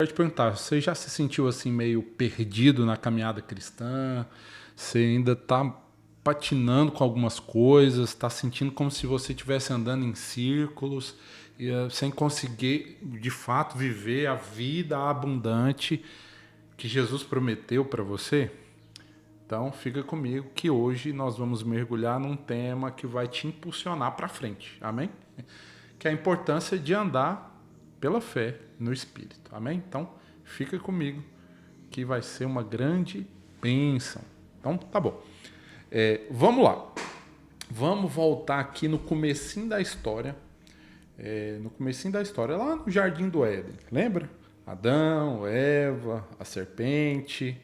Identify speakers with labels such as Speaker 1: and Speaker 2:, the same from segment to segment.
Speaker 1: Quero te perguntar, você já se sentiu assim meio perdido na caminhada cristã? Você ainda está patinando com algumas coisas, está sentindo como se você estivesse andando em círculos, sem conseguir de fato viver a vida abundante que Jesus prometeu para você? Então fica comigo que hoje nós vamos mergulhar num tema que vai te impulsionar para frente, amém? Que é a importância de andar pela fé no Espírito, amém? Então fica comigo que vai ser uma grande bênção. Então tá bom. Vamos lá. Vamos voltar aqui no comecinho da história. No comecinho da história, lá no Jardim do Éden. Lembra? Adão, Eva, a serpente.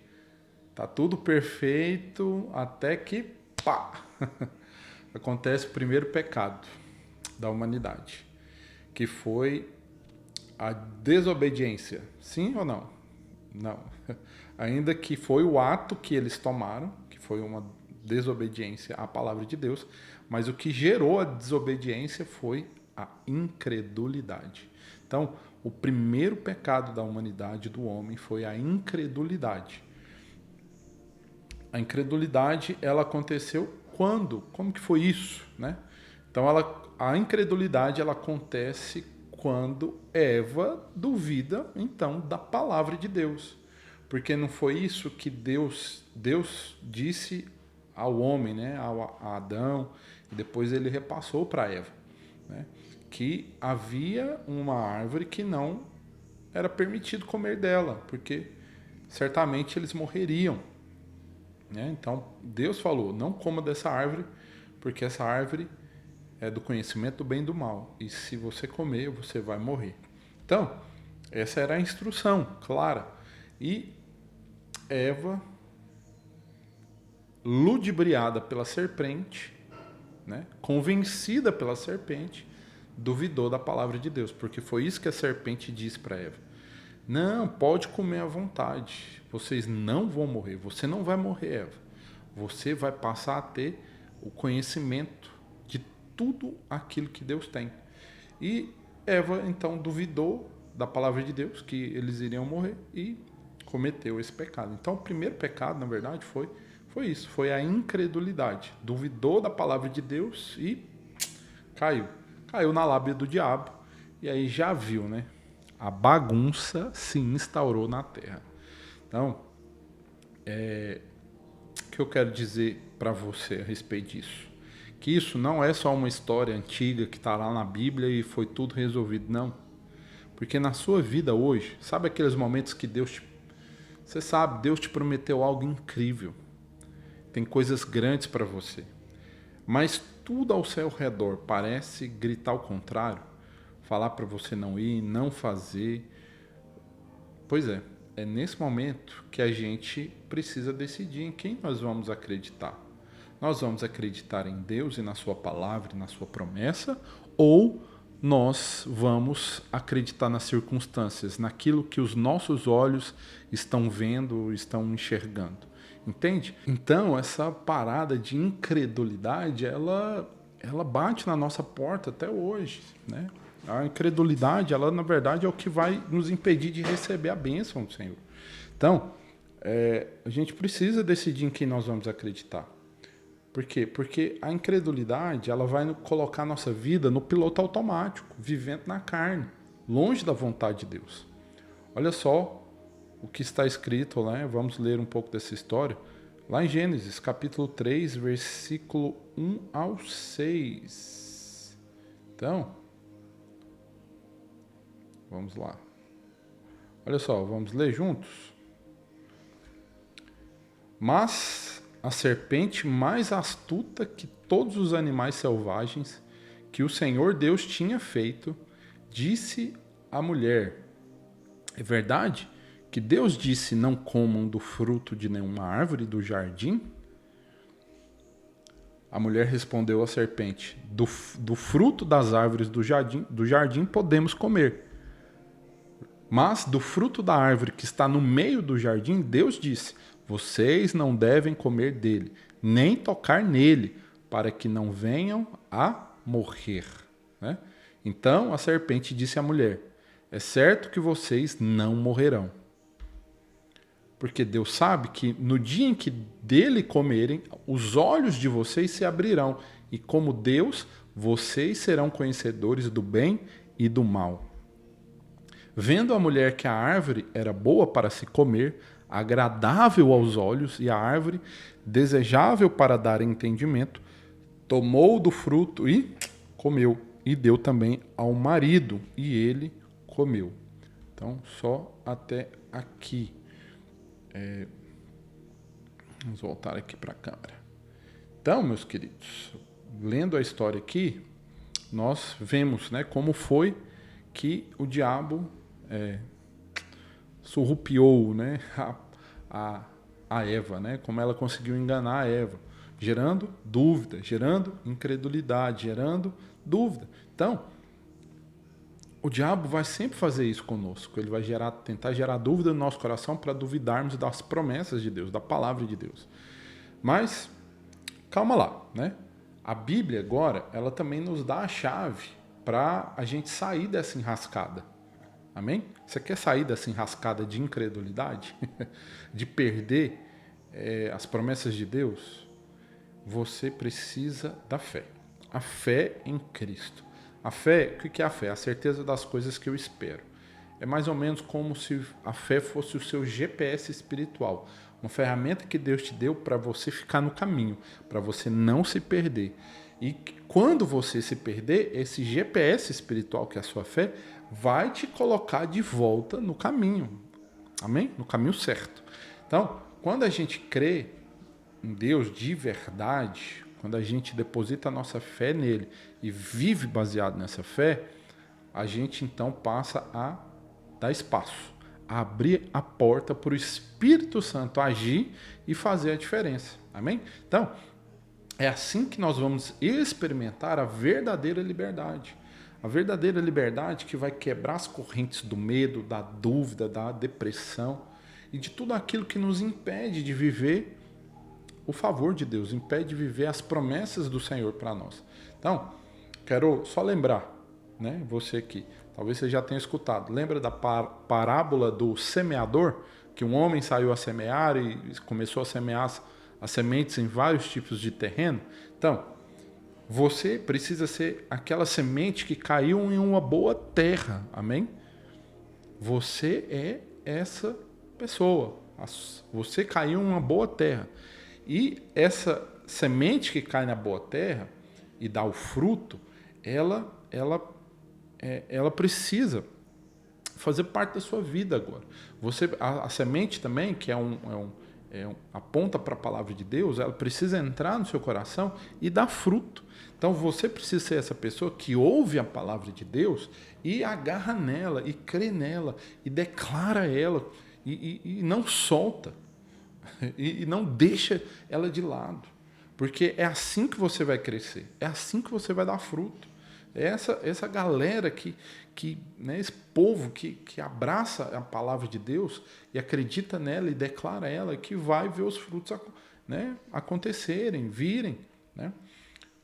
Speaker 1: Tá tudo perfeito até que pá! Acontece o primeiro pecado da humanidade, que foi a desobediência. Sim ou não? Não. Ainda que foi o ato que eles tomaram, que foi uma desobediência à palavra de Deus, mas o que gerou a desobediência foi a incredulidade. Então, o primeiro pecado da humanidade, do homem, foi a incredulidade. A incredulidade, ela aconteceu quando? Como que foi isso, né? Então, a incredulidade, ela acontece quando Eva duvida, então, da palavra de Deus. Porque não foi isso que Deus disse ao homem, né? A Adão, e depois ele repassou para Eva, né? Que havia uma árvore que não era permitido comer dela, porque certamente eles morreriam. Então, Deus falou, não coma dessa árvore, porque essa árvore é do conhecimento do bem e do mal. E se você comer, você vai morrer. Então, essa era a instrução clara. E Eva, ludibriada pela serpente, né, convencida pela serpente, duvidou da palavra de Deus, porque foi isso que a serpente disse para Eva. Não, pode comer à vontade. Vocês não vão morrer. Você não vai morrer, Eva. Você vai passar a ter o conhecimento de tudo aquilo que Deus tem. E Eva, então, duvidou da palavra de Deus, que eles iriam morrer, e cometeu esse pecado. Então, o primeiro pecado, na verdade, foi isso. Foi a incredulidade. Duvidou da palavra de Deus e caiu. Caiu na lábia do diabo. E aí já viu, né? A bagunça se instaurou na Terra. Então, o que eu quero dizer para você a respeito disso? Que isso não é só uma história antiga que está lá na Bíblia e foi tudo resolvido, não. Porque na sua vida hoje, sabe aqueles momentos que você sabe, Deus te prometeu algo incrível. Tem coisas grandes para você. Mas tudo ao seu redor parece gritar o contrário. Falar para você não ir, não fazer. Pois é nesse momento que a gente precisa decidir em quem nós vamos acreditar. Nós vamos acreditar em Deus e na sua palavra e na sua promessa, ou nós vamos acreditar nas circunstâncias, naquilo que os nossos olhos estão vendo, estão enxergando. Entende? Então, essa parada de incredulidade, ela bate na nossa porta até hoje, né? A incredulidade, ela na verdade é o que vai nos impedir de receber a bênção do Senhor. Então, a gente precisa decidir em quem nós vamos acreditar. Por quê? Porque a incredulidade, ela vai colocar a nossa vida no piloto automático, vivendo na carne, longe da vontade de Deus. Olha só o que está escrito, né? Vamos ler um pouco dessa história. Lá em Gênesis, capítulo 3, versículo 1 ao 6. Então, vamos lá. Olha só, vamos ler juntos? Mas a serpente mais astuta que todos os animais selvagens que o Senhor Deus tinha feito, disse à mulher: é verdade que Deus disse não comam do fruto de nenhuma árvore do jardim? A mulher respondeu à serpente: do fruto das árvores do jardim podemos comer. Mas do fruto da árvore que está no meio do jardim, Deus disse: vocês não devem comer dele, nem tocar nele, para que não venham a morrer. Né? Então a serpente disse à mulher: é certo que vocês não morrerão. Porque Deus sabe que no dia em que dele comerem, os olhos de vocês se abrirão. E como Deus, vocês serão conhecedores do bem e do mal. Vendo a mulher que a árvore era boa para se comer, agradável aos olhos, e a árvore desejável para dar entendimento, tomou do fruto e comeu. E deu também ao marido, e ele comeu. Então, só até aqui. Vamos voltar aqui para a câmera. Então, meus queridos, lendo a história aqui, nós vemos, né, como foi que o diabo surrupiou, né, a Eva, né, como ela conseguiu enganar a Eva, gerando dúvida, gerando incredulidade, gerando dúvida. Então, o diabo vai sempre fazer isso conosco. Ele vai tentar gerar dúvida no nosso coração para duvidarmos das promessas de Deus, da palavra de Deus. Mas, calma lá, né? A Bíblia agora, ela também nos dá a chave para a gente sair dessa enrascada. Amém? Você quer sair dessa enrascada de incredulidade? De perder as promessas de Deus? Você precisa da fé. A fé em Cristo. A fé, o que é a fé? A certeza das coisas que eu espero. É mais ou menos como se a fé fosse o seu GPS espiritual. Uma ferramenta que Deus te deu para você ficar no caminho, para você não se perder. E quando você se perder, esse GPS espiritual, que é a sua fé, vai te colocar de volta no caminho. Amém? No caminho certo. Então, quando a gente crê em Deus de verdade, quando a gente deposita a nossa fé nele e vive baseado nessa fé, a gente então passa a dar espaço, a abrir a porta para o Espírito Santo agir e fazer a diferença. Amém? Então, é assim que nós vamos experimentar a verdadeira liberdade. A verdadeira liberdade que vai quebrar as correntes do medo, da dúvida, da depressão e de tudo aquilo que nos impede de viver o favor de Deus, impede de viver as promessas do Senhor para nós. Então, quero só lembrar, né, você que talvez você já tenha escutado, lembra da parábola do semeador? Que um homem saiu a semear e começou a semear as sementes em vários tipos de terreno? Então, você precisa ser aquela semente que caiu em uma boa terra, amém? Você é essa pessoa, você caiu em uma boa terra. E essa semente que cai na boa terra e dá o fruto, ela precisa fazer parte da sua vida agora. A semente também, que aponta para a palavra de Deus, ela precisa entrar no seu coração e dar fruto. Então você precisa ser essa pessoa que ouve a palavra de Deus e agarra nela, e crê nela, e declara ela, e não solta. E não deixa ela de lado. Porque é assim que você vai crescer. É assim que você vai dar fruto. É essa galera né, esse povo que abraça a palavra de Deus e acredita nela e declara ela, que vai ver os frutos, né, acontecerem, virem. Né?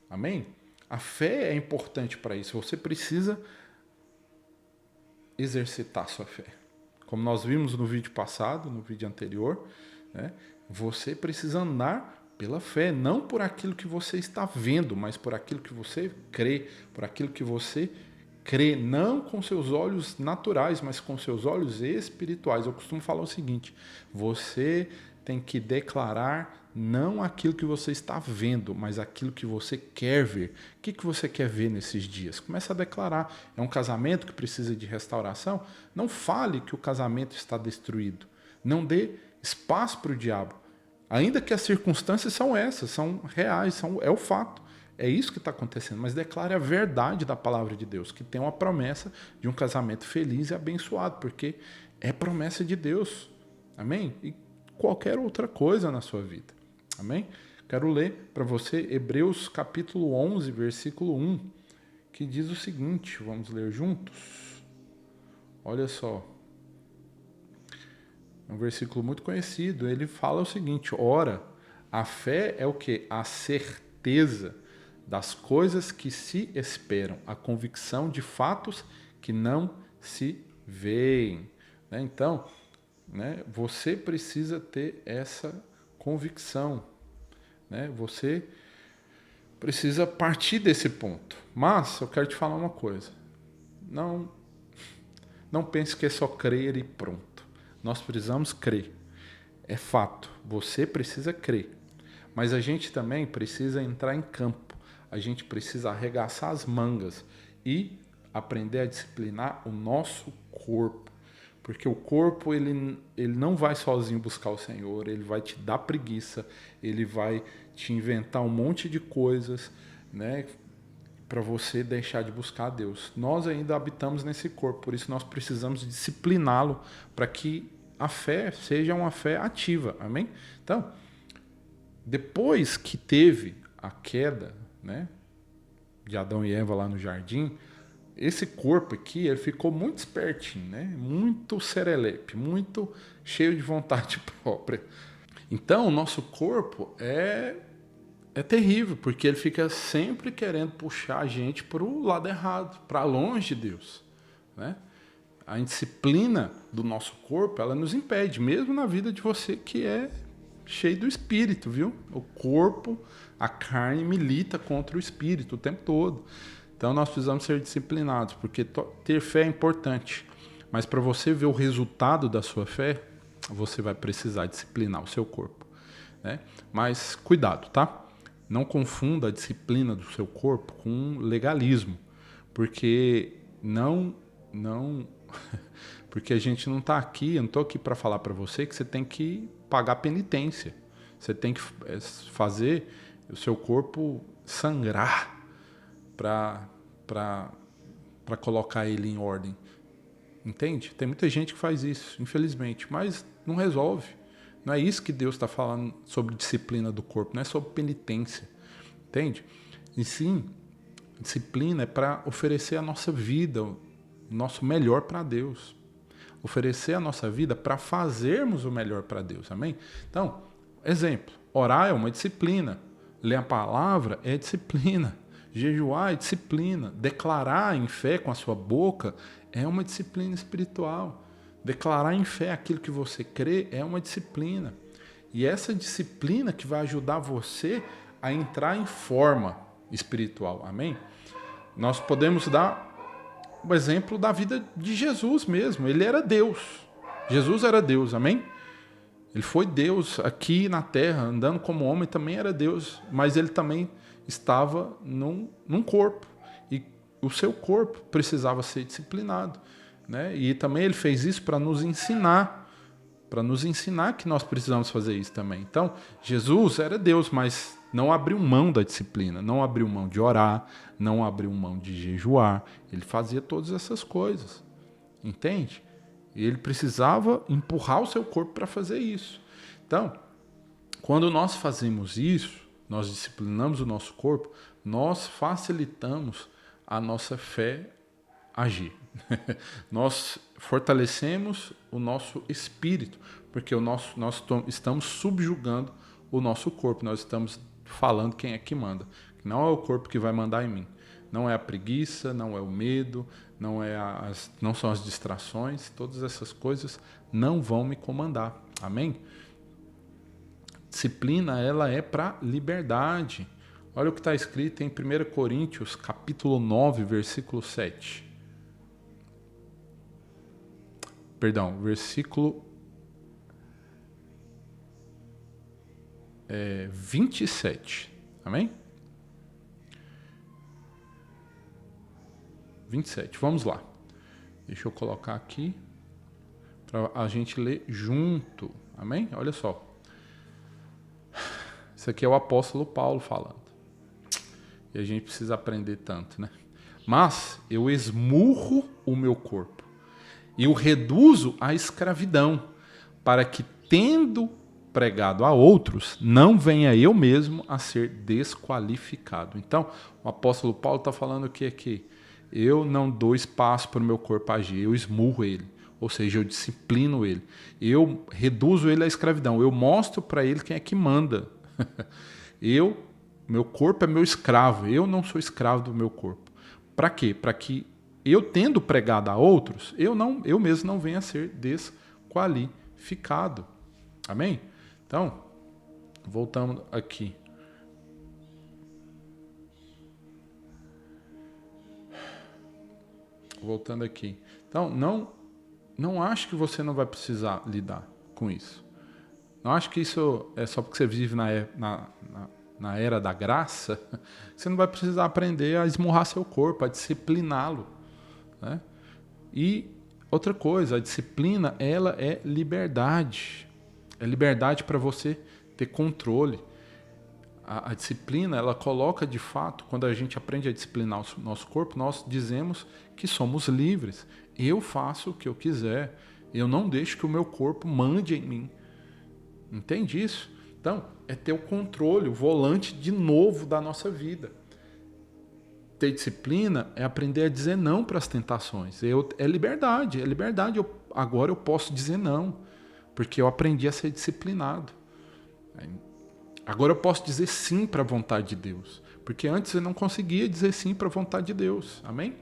Speaker 1: Amém? A fé é importante para isso. Você precisa exercitar sua fé. Como nós vimos no vídeo passado, no vídeo anterior, né? Você precisa andar pela fé, não por aquilo que você está vendo, mas por aquilo que você crê, por aquilo que você crê, não com seus olhos naturais, mas com seus olhos espirituais. Eu costumo falar o seguinte: você tem que declarar não aquilo que você está vendo, mas aquilo que você quer ver. O que você quer ver nesses dias? Começa a declarar. É um casamento que precisa de restauração? Não fale que o casamento está destruído. Não dê espaço para o diabo. Ainda que as circunstâncias são essas, são reais, é o fato. É isso que está acontecendo. Mas declare a verdade da palavra de Deus, que tem uma promessa de um casamento feliz e abençoado, porque é promessa de Deus. Amém? E qualquer outra coisa na sua vida. Amém? Quero ler para você Hebreus capítulo 11, versículo 1, que diz o seguinte, vamos ler juntos? Olha só. É um versículo muito conhecido. Ele fala o seguinte: ora, a fé é o quê? A certeza das coisas que se esperam, a convicção de fatos que não se veem. Né? Então, né, você precisa ter essa convicção. Né? Você precisa partir desse ponto. Mas eu quero te falar uma coisa. Não pense que é só crer e pronto. Nós precisamos crer. É fato. Você precisa crer. Mas a gente também precisa entrar em campo. A gente precisa arregaçar as mangas e aprender a disciplinar o nosso corpo. Porque o corpo ele não vai sozinho buscar o Senhor, ele vai te dar preguiça, ele vai te inventar um monte de coisas, né, para você deixar de buscar a Deus. Nós ainda habitamos nesse corpo, por isso nós precisamos discipliná-lo para que a fé seja uma fé ativa. Amém? Então, depois que teve a queda, né, de Adão e Eva lá no jardim, esse corpo aqui ele ficou muito espertinho, né? Muito serelepe, muito cheio de vontade própria. Então, o nosso corpo é terrível, porque ele fica sempre querendo puxar a gente para o lado errado, para longe de Deus. Né? A indisciplina do nosso corpo, ela nos impede, mesmo na vida de você que é cheio do espírito, viu? O corpo, a carne milita contra o espírito o tempo todo. Então nós precisamos ser disciplinados, porque ter fé é importante. Mas para você ver o resultado da sua fé, você vai precisar disciplinar o seu corpo. Né? Mas cuidado, tá? Não confunda a disciplina do seu corpo com legalismo. Porque porque a gente não está aqui, eu não estou aqui para falar para você que você tem que pagar penitência. Você tem que fazer o seu corpo sangrar para colocar ele em ordem. Entende? Tem muita gente que faz isso, infelizmente, mas não resolve. Não é isso que Deus está falando sobre disciplina do corpo, não é sobre penitência. Entende? E sim, disciplina é para oferecer a nossa vida, o nosso melhor para Deus. Oferecer a nossa vida para fazermos o melhor para Deus. Amém? Então, exemplo, orar é uma disciplina. Ler a palavra é disciplina. Jejuar é disciplina. Declarar em fé com a sua boca é uma disciplina espiritual. Declarar em fé aquilo que você crê é uma disciplina. E essa disciplina que vai ajudar você a entrar em forma espiritual. Amém? Nós podemos dar o exemplo da vida de Jesus mesmo. Ele era Deus. Jesus era Deus. Amém? Ele foi Deus aqui na terra, andando como homem, também era Deus. Mas ele também estava num corpo. E o seu corpo precisava ser disciplinado. Né? E também ele fez isso para nos ensinar que nós precisamos fazer isso também. Então, Jesus era Deus, mas não abriu mão da disciplina, não abriu mão de orar, não abriu mão de jejuar. Ele fazia todas essas coisas, entende? E ele precisava empurrar o seu corpo para fazer isso. Então, quando nós fazemos isso, nós disciplinamos o nosso corpo, nós facilitamos a nossa fé agir. Nós fortalecemos o nosso espírito, porque nós estamos subjugando o nosso corpo, nós estamos falando quem é que manda. Não é o corpo que vai mandar em mim, não é a preguiça, não é o medo, não são as distrações, todas essas coisas não vão me comandar. Amém? Disciplina, ela é para liberdade. Olha o que está escrito em 1 Coríntios, capítulo 9, versículo 7. Perdão, versículo 27. Amém? 27. Vamos lá. Deixa eu colocar aqui para a gente ler junto. Amém? Olha só. Isso aqui é o apóstolo Paulo falando. E a gente precisa aprender tanto, né? Mas eu esmurro o meu corpo e o reduzo à escravidão, para que, tendo pregado a outros, não venha eu mesmo a ser desqualificado. Então, o apóstolo Paulo está falando o que aqui? Eu não dou espaço para o meu corpo agir, eu esmurro ele, ou seja, eu disciplino ele, eu reduzo ele à escravidão, eu mostro para ele quem é que manda. Meu corpo é meu escravo, eu não sou escravo do meu corpo. Para quê? Para que eu tendo pregado a outros, eu mesmo não venho a ser desqualificado. Amém? Então, voltamos aqui. Voltando aqui. Então, não acho que você não vai precisar lidar com isso. Não acho que isso é só porque você vive na era da graça, você não vai precisar aprender a esmurrar seu corpo, a discipliná-lo. Né? E outra coisa, a disciplina, ela é liberdade. É liberdade para você ter controle. A disciplina, ela coloca de fato, quando a gente aprende a disciplinar o nosso corpo, nós dizemos que somos livres. Eu faço o que eu quiser. Eu não deixo que o meu corpo mande em mim. Entende isso? Então, é ter o controle, o volante de novo da nossa vida. Ter disciplina é aprender a dizer não para as tentações. É liberdade. Agora eu posso dizer não, porque eu aprendi a ser disciplinado. Agora eu posso dizer sim para a vontade de Deus, porque antes eu não conseguia dizer sim para a vontade de Deus. Amém?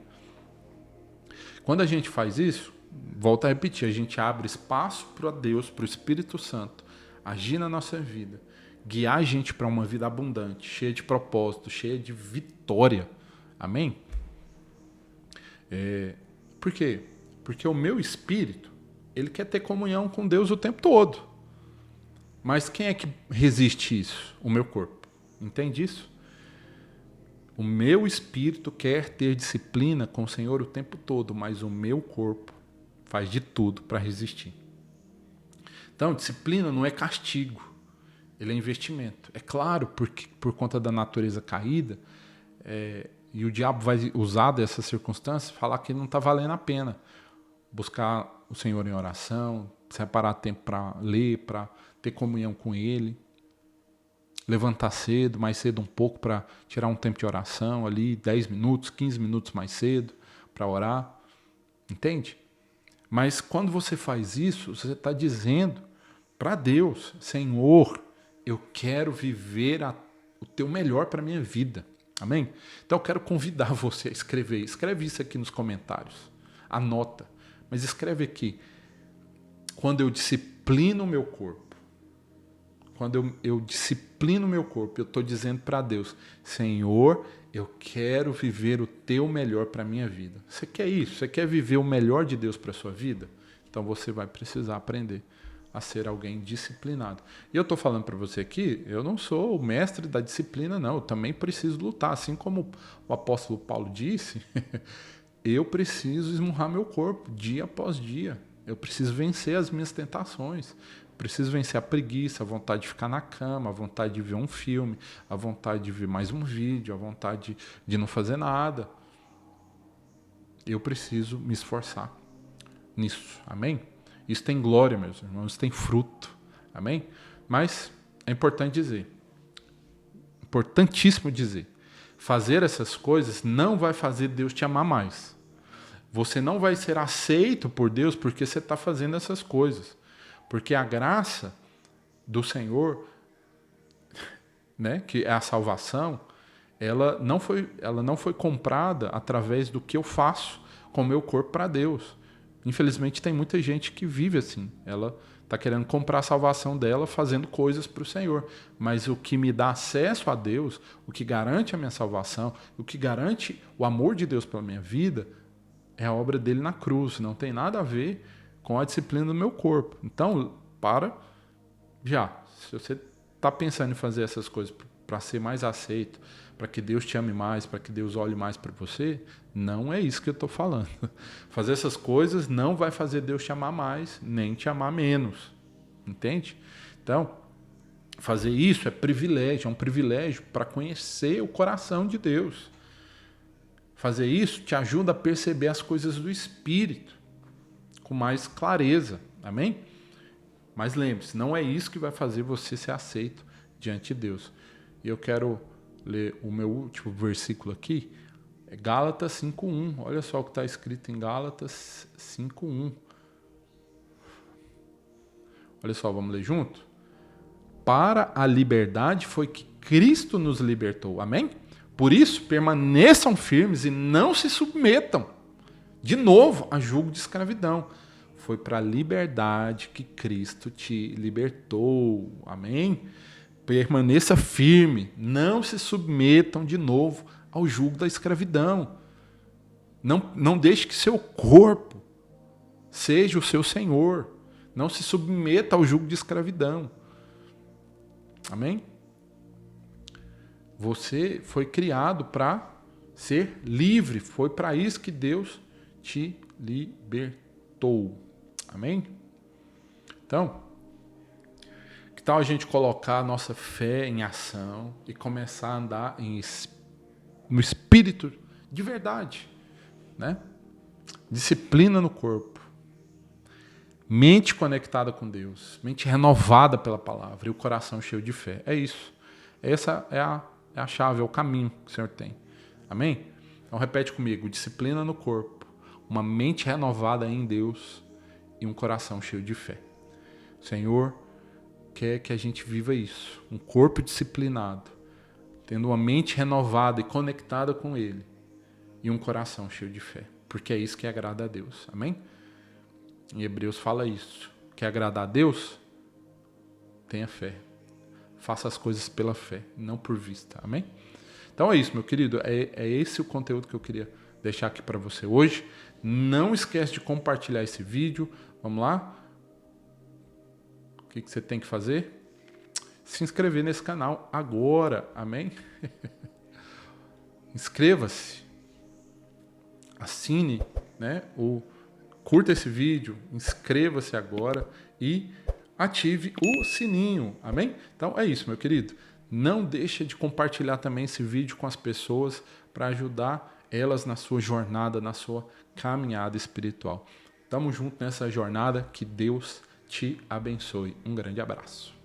Speaker 1: Quando a gente faz isso, volto a repetir, a gente abre espaço para Deus, para o Espírito Santo, agir na nossa vida, guiar a gente para uma vida abundante, cheia de propósito, cheia de vitória. Amém? Por quê? Porque o meu espírito, ele quer ter comunhão com Deus o tempo todo. Mas quem é que resiste isso? O meu corpo. Entende isso? O meu espírito quer ter disciplina com o Senhor o tempo todo, mas o meu corpo faz de tudo para resistir. Então, disciplina não é castigo, ele é investimento. É claro, porque por conta da natureza caída, e o diabo vai usar dessas circunstâncias, falar que não está valendo a pena buscar o Senhor em oração, separar tempo para ler, para ter comunhão com Ele, levantar cedo, mais cedo um pouco para tirar um tempo de oração ali, 10 minutos, 15 minutos mais cedo para orar. Entende? Mas quando você faz isso, você está dizendo para Deus, Senhor, eu quero viver o teu melhor para a minha vida. Amém? Então eu quero convidar você a escrever. Escreve isso aqui nos comentários. Anota. Mas escreve aqui. Quando eu disciplino o meu corpo, quando eu disciplino o meu corpo, eu estou dizendo para Deus, Senhor, eu quero viver o teu melhor para a minha vida. Você quer isso? Você quer viver o melhor de Deus para a sua vida? Então você vai precisar aprender a ser alguém disciplinado. E eu estou falando para você aqui, eu não sou o mestre da disciplina, não. Eu também preciso lutar. Assim como o apóstolo Paulo disse, eu preciso esmurrar meu corpo dia após dia. Eu preciso vencer as minhas tentações. Preciso vencer a preguiça, a vontade de ficar na cama, a vontade de ver um filme, a vontade de ver mais um vídeo, a vontade de não fazer nada. Eu preciso me esforçar nisso. Amém? Isso tem glória, meus irmãos, isso tem fruto. Amém? Mas é importante dizer, importantíssimo dizer, fazer essas coisas não vai fazer Deus te amar mais. Você não vai ser aceito por Deus porque você está fazendo essas coisas. Porque a graça do Senhor, né, que é a salvação, ela não foi comprada através do que eu faço com o meu corpo para Deus. Infelizmente tem muita gente que vive assim. Ela está querendo comprar a salvação dela fazendo coisas para o Senhor. Mas o que me dá acesso a Deus, o que garante a minha salvação, o que garante o amor de Deus pela minha vida, é a obra dele na cruz. Não tem nada a ver com a disciplina do meu corpo. Então, se você está pensando em fazer essas coisas para ser mais aceito, para que Deus te ame mais, para que Deus olhe mais para você, não é isso que eu estou falando. Fazer essas coisas não vai fazer Deus te amar mais, nem te amar menos. Entende? Então, fazer isso é um privilégio para conhecer o coração de Deus. Fazer isso te ajuda a perceber as coisas do Espírito com mais clareza. Amém? Mas lembre-se, não é isso que vai fazer você ser aceito diante de Deus. E eu quero ler o meu último versículo aqui, é Gálatas 5:1. Olha só o que está escrito em Gálatas 5:1. Olha só, vamos ler junto? Para a liberdade foi que Cristo nos libertou. Amém? Por isso, permaneçam firmes e não se submetam. De novo, a jugo de escravidão. Foi para a liberdade que Cristo te libertou. Amém? Permaneça firme. Não se submetam de novo ao jugo da escravidão. Não deixe que seu corpo seja o seu senhor. Não se submeta ao jugo de escravidão. Amém? Você foi criado para ser livre. Foi para isso que Deus te libertou. Amém? Então, que tal a gente colocar a nossa fé em ação e começar a andar no espírito de verdade, né? Disciplina no corpo. Mente conectada com Deus. Mente renovada pela palavra e o coração cheio de fé. É isso. Essa é a chave, é o caminho que o Senhor tem. Amém? Então repete comigo. Disciplina no corpo. Uma mente renovada em Deus e um coração cheio de fé. O Senhor quer que a gente viva isso. Um corpo disciplinado, tendo uma mente renovada e conectada com Ele e um coração cheio de fé. Porque é isso que agrada a Deus. Amém? Em Hebreus fala isso. Quer agradar a Deus? Tenha fé. Faça as coisas pela fé, não por vista. Amém? Então é isso, meu querido. É esse o conteúdo que eu queria deixar aqui para você hoje. Não esquece de compartilhar esse vídeo. Vamos lá? O que você tem que fazer? Se inscrever nesse canal agora. Amém? Inscreva-se. Assine, né? Curta esse vídeo. Inscreva-se agora e ative o sininho. Amém? Então é isso, meu querido. Não deixe de compartilhar também esse vídeo com as pessoas para ajudar elas na sua jornada, na sua caminhada espiritual. Tamo junto nessa jornada. Que Deus te abençoe. Um grande abraço.